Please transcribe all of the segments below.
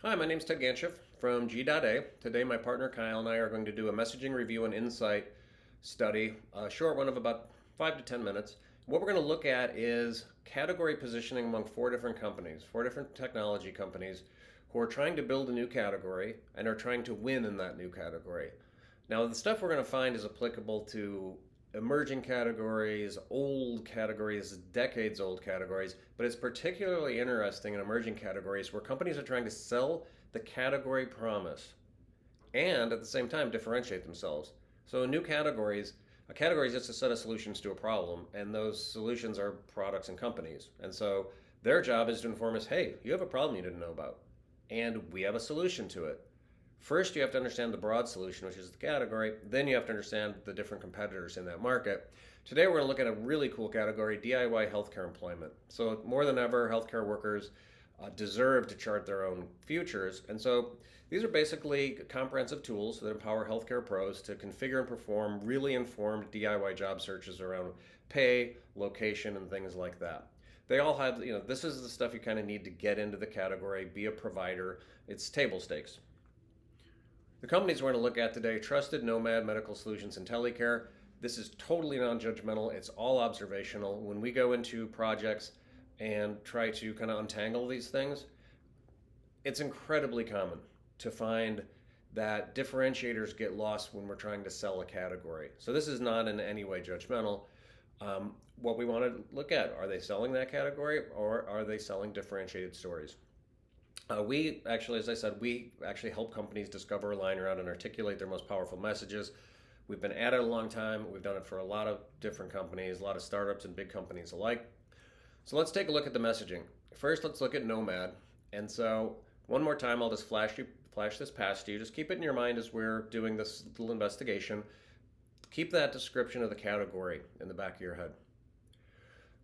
Hi, my name is Ted Ganschiff from G.A. Today, my partner Kyle and I are going to do a messaging review and insight study, a short one of about 5 to 10 minutes. What we're going to look at is category positioning among four different companies, four different technology companies who are trying to build a new category and are trying to win in that new category. Now, the stuff we're going to find is applicable to emerging categories, decades old categories, but it's particularly interesting in emerging categories where companies are trying to sell the category promise and at the same time differentiate themselves. So in new categories, a category is just a set of solutions to a problem, and those solutions are products and companies. And so their job is to inform us, hey, you have a problem you didn't know about, and we have a solution to it. First, you have to understand the broad solution, which is the category. Then you have to understand the different competitors in that market. Today, we're going to look at a really cool category, DIY healthcare employment. So, more than ever, healthcare workers deserve to chart their own futures. And so, these are basically comprehensive tools that empower healthcare pros to configure and perform really informed DIY job searches around pay, location, and things like that. They all have, this is the stuff you kind of need to get into the category, be a provider. It's table stakes. The companies we're going to look at today: Trusted Nomad Medical Solutions and Telecare. This is totally non judgmental, it's all observational. When we go into projects and try to kind of untangle these things, it's incredibly common to find that differentiators get lost when we're trying to sell a category. So, this is not in any way judgmental. What we want to look at: are they selling that category or are they selling differentiated stories? We actually, as I said, we actually help companies discover, align around, and articulate their most powerful messages. We've been at it a long time. We've done it for a lot of different companies, a lot of startups and big companies alike. So let's take a look at the messaging. First, let's look at Nomad. And so, one more time, I'll just flash this past you. Just keep it in your mind as we're doing this little investigation. Keep that description of the category in the back of your head.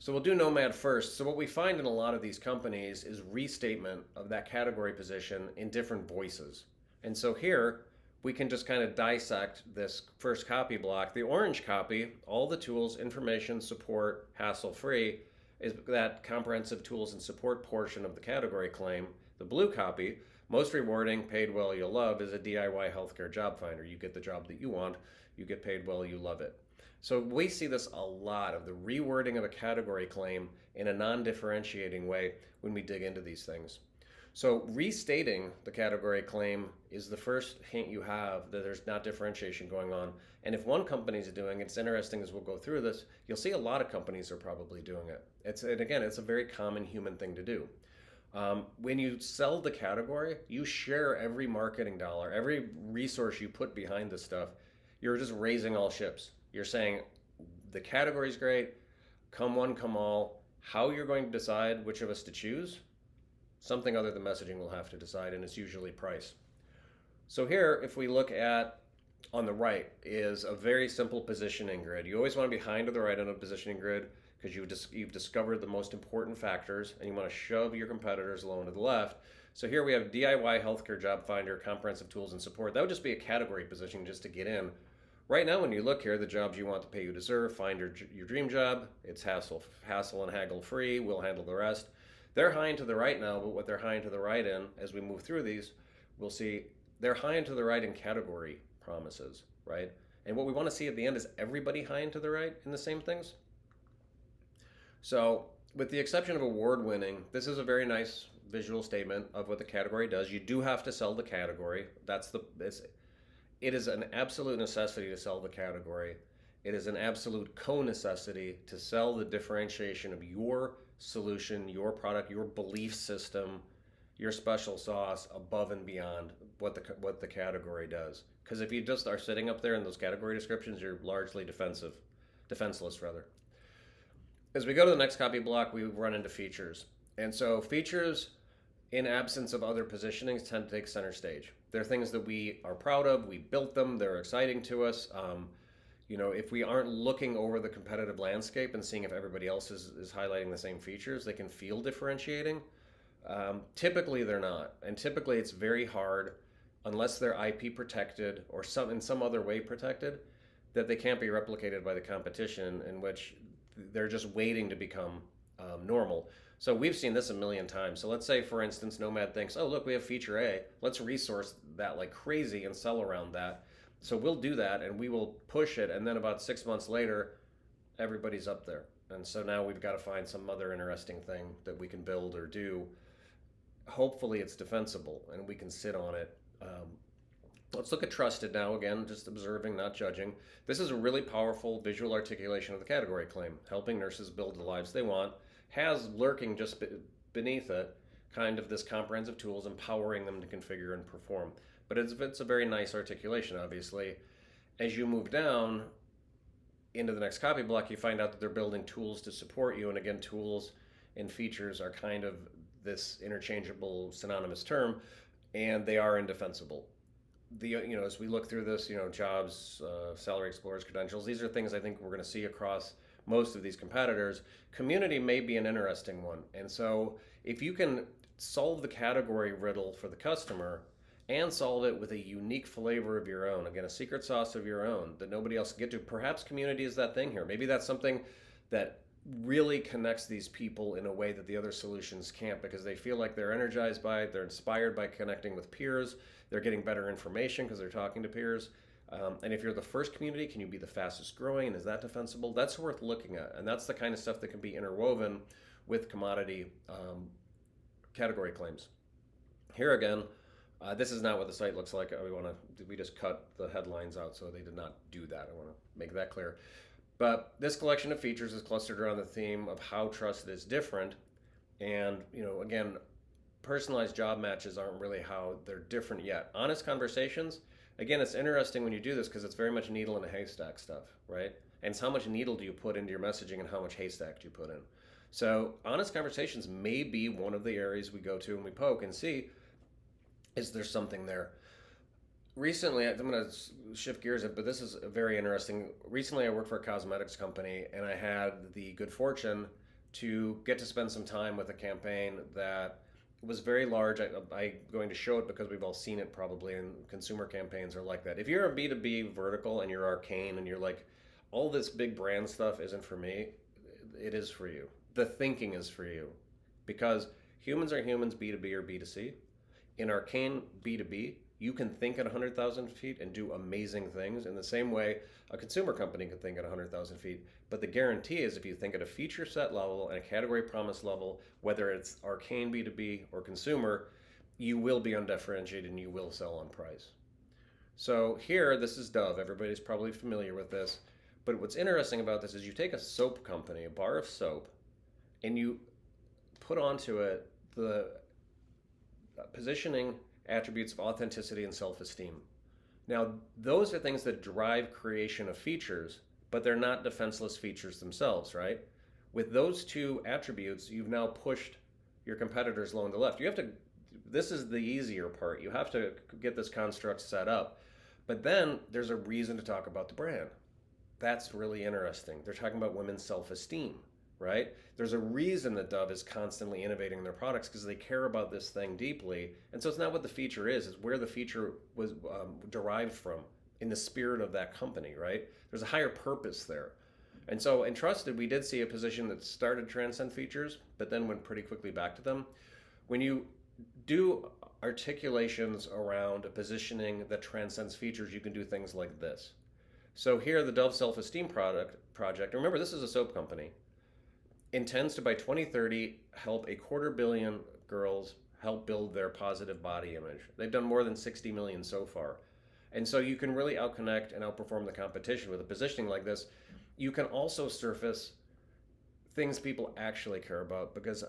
So we'll do Nomad first. So what we find in a lot of these companies is restatement of that category position in different voices. And so here we can just kind of dissect this first copy block. The orange copy, all the tools, information, support, hassle-free, is that comprehensive tools and support portion of the category claim. The blue copy, most rewarding, paid well, you'll love, is a DIY healthcare job finder. You get the job that you want, you get paid well, you love it. So we see this a lot of the rewording of a category claim in a non-differentiating way when we dig into these things. So restating the category claim is the first hint you have that there's not differentiation going on. And if one company is doing it, it's interesting as we'll go through this, you'll see a lot of companies are probably doing it. And again, it's a very common human thing to do. When you sell the category, you share every marketing dollar, every resource you put behind this stuff. You're just raising all ships. You're saying the category is great, come one, come all. How you're going to decide which of us to choose, something other than messaging will have to decide, and it's usually price. So here, if we look at on the right, is a very simple positioning grid. You always want to be behind to the right on a positioning grid because you've discovered the most important factors, and you want to shove your competitors low to the left. So here we have DIY healthcare job finder, comprehensive tools and support. That would just be a category positioning just to get in. Right now, when you look here, the jobs you want, the pay you deserve, find your dream job. It's hassle and haggle free. We'll handle the rest. They're high and to the right now, but what they're high and to the right in, as we move through these, we'll see they're high and to the right in category promises, right? And what we want to see at the end is everybody high and to the right in the same things. So, with the exception of award winning, this is a very nice visual statement of what the category does. You do have to sell the category. It is an absolute necessity to sell the category. It is an absolute co-necessity to sell the differentiation of your solution, your product, your belief system, your special sauce above and beyond what the category does. Because if you just are sitting up there in those category descriptions, you're largely defenseless rather. As we go to the next copy block, we run into features. And so features, in absence of other positionings, tend to take center stage. They're things that we are proud of. We built them. They're exciting to us. If we aren't looking over the competitive landscape and seeing if everybody else is highlighting the same features, they can feel differentiating. Typically, they're not. And typically, it's very hard, unless they're IP protected or in some other way protected, that they can't be replicated by the competition, in which they're just waiting to become normal. So we've seen this a million times. So let's say, for instance, Nomad thinks, oh, look, we have feature A. Let's resource that like crazy and sell around that. So we'll do that and we will push it. And then about 6 months later, everybody's up there. And so now we've got to find some other interesting thing that we can build or do. Hopefully, it's defensible and we can sit on it. Let's look at trusted now again, just observing, not judging. This is a really powerful visual articulation of the category claim. Helping nurses build the lives they want has lurking just beneath it kind of this comprehensive tools empowering them to configure and perform. But it's a very nice articulation, obviously. As you move down into the next copy block, you find out that they're building tools to support you. And again, tools and features are kind of this interchangeable synonymous term, and they are indefensible. As we look through this, jobs, salary explorers, credentials, these are things I think we're going to see across most of these competitors. Community may be an interesting one. And so if you can solve the category riddle for the customer and solve it with a unique flavor of your own, again, a secret sauce of your own that nobody else can get to, perhaps community is that thing here. Maybe that's something that really connects these people in a way that the other solutions can't, because they feel like they're energized by it, they're inspired by connecting with peers, they're getting better information because they're talking to peers. And if you're the first community, can you be the fastest growing? And is that defensible? That's worth looking at. And that's the kind of stuff that can be interwoven with commodity category claims. Here again, this is not what the site looks like. We just cut the headlines out, so they did not do that. I want to make that clear. But this collection of features is clustered around the theme of how trusted is different. And, again, personalized job matches aren't really how they're different yet. Honest conversations, again, it's interesting when you do this because it's very much needle in a haystack stuff, right? And it's how much needle do you put into your messaging and how much haystack do you put in. So honest conversations may be one of the areas we go to and we poke and see, is there something there? Recently, I'm going to shift gears, but this is very interesting. Recently, I worked for a cosmetics company, and I had the good fortune to get to spend some time with a campaign that was very large. I'm going to show it because we've all seen it probably, and consumer campaigns are like that. If you're a B2B vertical and you're arcane and you're like, all this big brand stuff isn't for me, it is for you. The thinking is for you, because humans are humans, B2B or B2C. In arcane B2B, you can think at 100,000 feet and do amazing things in the same way a consumer company can think at 100,000 feet. But the guarantee is if you think at a feature set level and a category promise level, whether it's arcane B2B or consumer, you will be undifferentiated and you will sell on price. So here, this is Dove. Everybody's probably familiar with this. But what's interesting about this is you take a soap company, a bar of soap, and you put onto it the positioning attributes of authenticity and self-esteem. Now, those are things that drive creation of features, but they're not defenseless features themselves, right? With those two attributes, you've now pushed your competitors low on the left. This is the easier part. You have to get this construct set up. But then there's a reason to talk about the brand. That's really interesting. They're talking about women's self-esteem, right? There's a reason that Dove is constantly innovating their products because they care about this thing deeply. And so it's not what the feature is, it's where the feature was derived from in the spirit of that company, right? There's a higher purpose there. And so in Trusted, we did see a position that started to transcend features, but then went pretty quickly back to them. When you do articulations around a positioning that transcends features, you can do things like this. So here, the Dove Self-Esteem project, remember this is a soap company, intends to by 2030 help 250 million girls help build their positive body image. They've done more than 60 million so far. And so you can really outconnect and outperform the competition with a positioning like this. You can also surface things people actually care about, because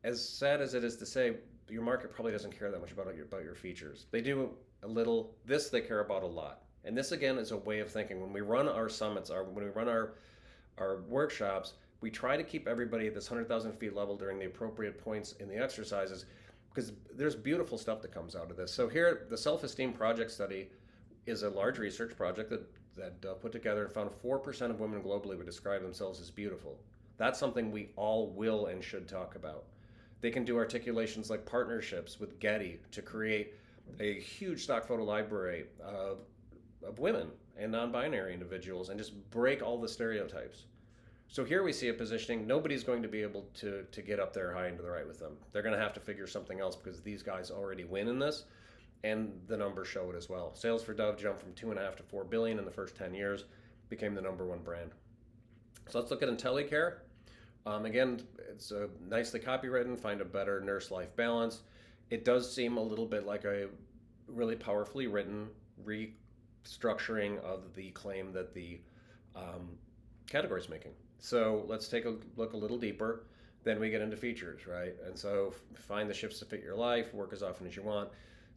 as sad as it is to say, your market probably doesn't care that much about your features. They do a little. This they care about a lot. And this again is a way of thinking. When we run our summits, when we run our workshops, we try to keep everybody at this 100,000 feet level during the appropriate points in the exercises, because there's beautiful stuff that comes out of this. So here, the Self-Esteem Project Study is a large research project that put together and found 4% of women globally would describe themselves as beautiful. That's something we all will and should talk about. They can do articulations like partnerships with Getty to create a huge stock photo library of women and non-binary individuals and just break all the stereotypes. So here we see a positioning. Nobody's going to be able to get up there high and to the right with them. They're going to have to figure something else because these guys already win in this, and the numbers show it as well. Sales for Dove jumped from 2.5 to 4 billion in the first 10 years, became the #1 brand. So let's look at IntelliCare. Again, it's nicely copywritten. Find a better nurse-life balance. It does seem a little bit like a really powerfully written restructuring of the claim that the category is making. So let's take a look a little deeper. Then we get into features, right? And so find the shifts to fit your life, work as often as you want.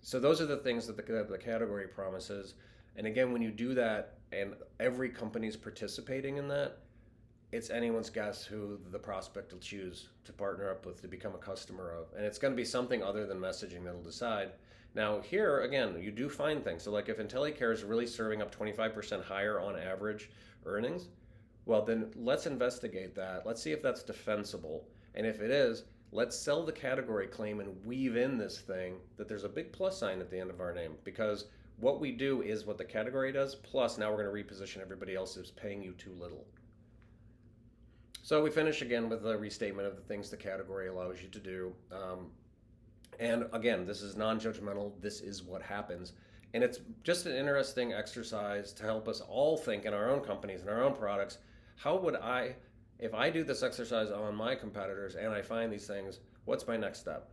So those are the things that the category promises. And again, when you do that and every company's participating in that, it's anyone's guess who the prospect will choose to partner up with to become a customer of. And it's going to be something other than messaging that'll decide. Now here, again, you do find things. So like if IntelliCare is really serving up 25% higher on average earnings, well then let's investigate that. Let's see if that's defensible. And if it is, let's sell the category claim and weave in this thing that there's a big plus sign at the end of our name, because what we do is what the category does, plus now we're going to reposition everybody else who's paying you too little. So we finish again with a restatement of the things the category allows you to do. And again, this is non-judgmental. This is what happens. And it's just an interesting exercise to help us all think in our own companies and our own products. How would I, if I do this exercise on my competitors and I find these things, what's my next step?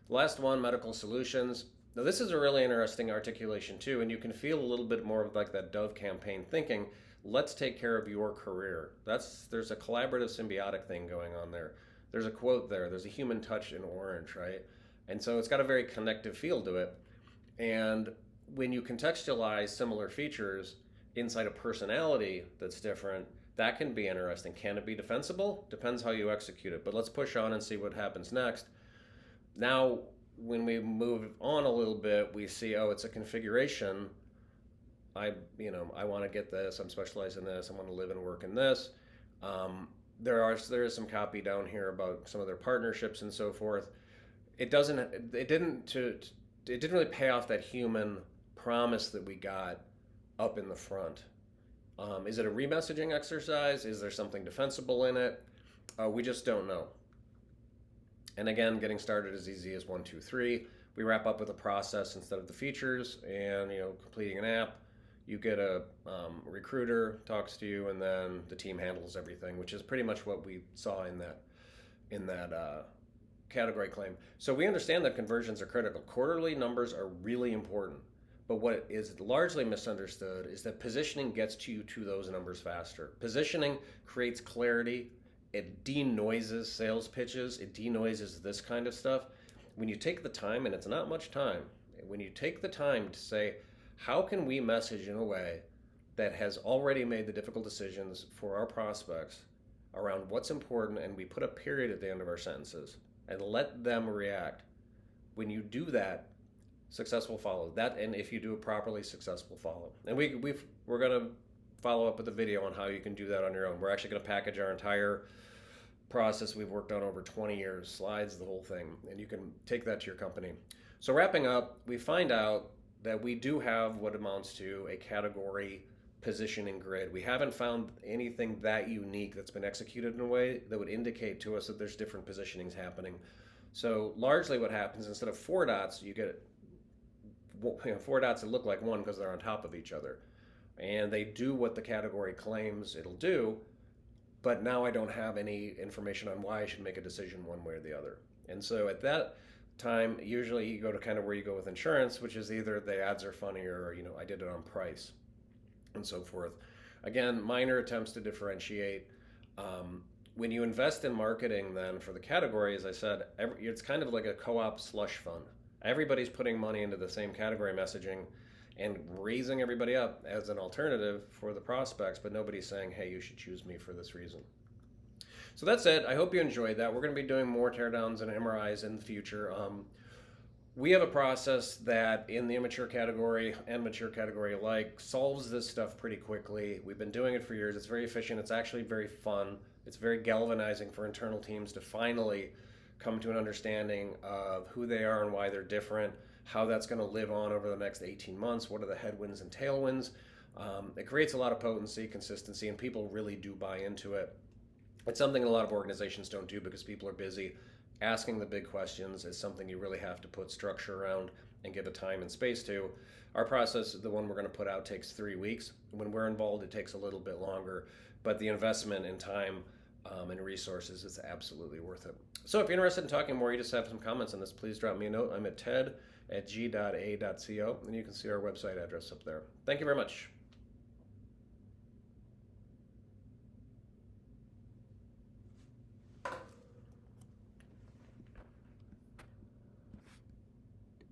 Last one, medical solutions. Now this is a really interesting articulation too, and you can feel a little bit more of like that Dove campaign thinking. Let's take care of your career. There's a collaborative symbiotic thing going on there. There's a quote there. There's a human touch in orange, right? And so it's got a very connective feel to it. And when you contextualize similar features inside a personality that's different, that can be interesting. Can it be defensible? Depends how you execute it. But let's push on and see what happens next. Now, when we move on a little bit, we see, oh, it's a configuration. I want to get this. I'm specialized in this. I want to live and work in this. There is some copy down here about some of their partnerships and so forth. It didn't really pay off that human promise that we got up in the front. Is it a remessaging exercise? Is there something defensible in it? We just don't know. And again, getting started is easy as 1, 2, 3. We wrap up with a process instead of the features, and completing an app. You get a recruiter talks to you, and then the team handles everything, which is pretty much what we saw in that category claim. So we understand that conversions are critical. Quarterly numbers are really important, but what is largely misunderstood is that positioning gets you to those numbers faster. Positioning creates clarity. It denoises sales pitches. It denoises this kind of stuff. When you take the time, and it's not much time, when you take the time to say, how can we message in a way that has already made the difficult decisions for our prospects around what's important, and we put a period at the end of our sentences and let them react. When you do that, success will follow. That, and if you do it properly, success will follow. And we're going to follow up with a video on how you can do that on your own. We're actually going to package our entire process we've worked on over 20 years, slides, the whole thing, and you can take that to your company. So wrapping up, we find out that we do have what amounts to a category positioning grid. We haven't found anything that unique that's been executed in a way that would indicate to us that there's different positionings happening. So largely what happens, instead of 4 dots, you get 4 dots that look like one because they're on top of each other. And they do what the category claims it'll do, but now I don't have any information on why I should make a decision one way or the other. And so at that time, usually you go to kind of where you go with insurance, which is either the ads are funny or, I did it on price and so forth. Again, minor attempts to differentiate. When you invest in marketing then for the category, as I said, it's kind of like a co-op slush fund. Everybody's putting money into the same category messaging and raising everybody up as an alternative for the prospects, but nobody's saying, hey, you should choose me for this reason. So that's it. I hope you enjoyed that. We're going to be doing more teardowns and MRIs in the future. We have a process that in the immature category and mature category alike solves this stuff pretty quickly. We've been doing it for years. It's very efficient. It's actually very fun. It's very galvanizing for internal teams to finally come to an understanding of who they are and why they're different, how that's going to live on over the next 18 months, what are the headwinds and tailwinds. It creates a lot of potency, consistency, and people really do buy into it. It's something a lot of organizations don't do because people are busy. Asking the big questions is something you really have to put structure around and give a time and space to. Our process, the one we're going to put out, takes 3 weeks. When we're involved, it takes a little bit longer, but the investment in time and resources is absolutely worth it. So if you're interested in talking more, you just have some comments on this, please drop me a note. I'm at ted@g.a.co, and you can see our website address up there. Thank you very much.